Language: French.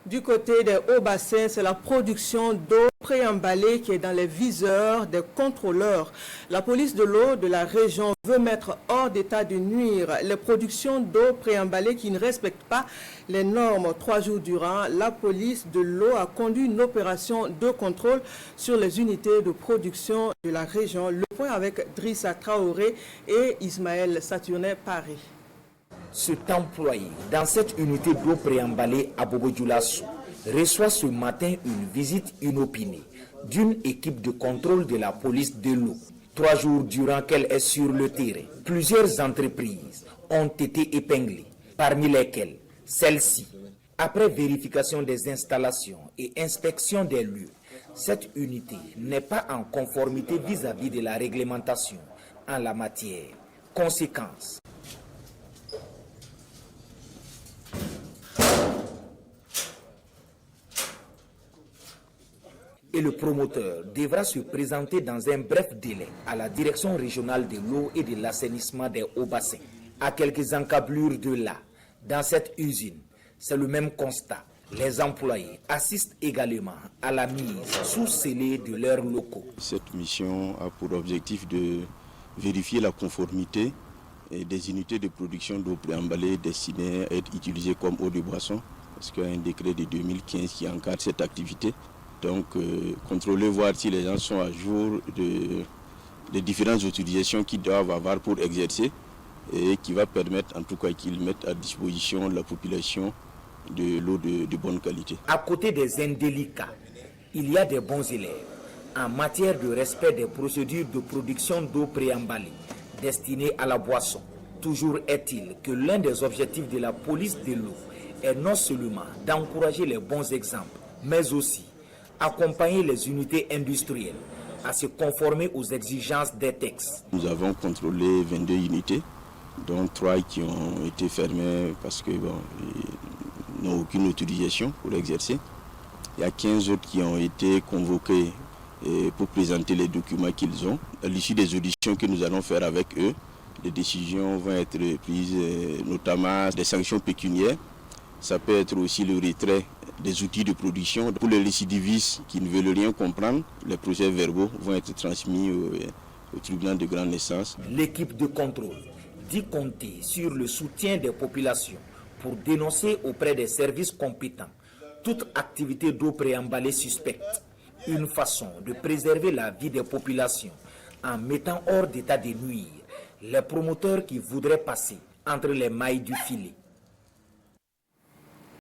Du côté des hauts bassins, c'est la production d'eau préemballée qui est dans les viseurs des contrôleurs. La police de l'eau de la région veut mettre hors d'état de nuire les productions d'eau préemballées qui ne respectent pas les normes. 3 jours durant, la police de l'eau a conduit une opération de contrôle sur les unités de production de la région. Le point avec Drissa Traoré et Ismaël Saturnin Paris. Cet employé dans cette unité d'eau préemballée à Bobo-Dioulasso reçoit ce matin une visite inopinée d'une équipe de contrôle de la police de l'eau. 3 jours durant qu'elle est sur le terrain, plusieurs entreprises ont été épinglées, parmi lesquelles celle-ci. Après vérification des installations et inspection des lieux, cette unité n'est pas en conformité vis-à-vis de la réglementation en la matière. Conséquence. Et le promoteur devra se présenter dans un bref délai à la direction régionale de l'eau et de l'assainissement des hauts-bassins. À quelques encablures de là, dans cette usine, c'est le même constat. Les employés assistent également à la mise sous scellé de leurs locaux. Cette mission a pour objectif de vérifier la conformité des unités de production d'eau préemballée destinées à être utilisées comme eau de boisson, parce qu'il y a un décret de 2015 qui encadre cette activité. Donc, contrôler, voir si les gens sont à jour des différentes autorisations qu'ils doivent avoir pour exercer et qui va permettre en tout cas qu'ils mettent à disposition de la population de l'eau de bonne qualité. À côté des indélicats, il y a des bons élèves en matière de respect des procédures de production d'eau préemballée destinée à la boisson. Toujours est-il que l'un des objectifs de la police de l'eau est non seulement d'encourager les bons exemples, mais aussi accompagner les unités industrielles à se conformer aux exigences des textes. Nous avons contrôlé 22 unités, dont 3 qui ont été fermées parce qu'ils n'ont aucune autorisation pour exercer. Il y a 15 autres qui ont été convoqués pour présenter les documents qu'ils ont. À l'issue des auditions que nous allons faire avec eux, les décisions vont être prises, notamment des sanctions pécuniaires. Ça peut être aussi le retrait des outils de production. Pour les récidivistes qui ne veulent rien comprendre, les procès-verbaux vont être transmis au tribunal de grande instance. L'équipe de contrôle dit compter sur le soutien des populations pour dénoncer auprès des services compétents toute activité d'eau préemballée suspecte. Une façon de préserver la vie des populations en mettant hors d'état de nuire les promoteurs qui voudraient passer entre les mailles du filet.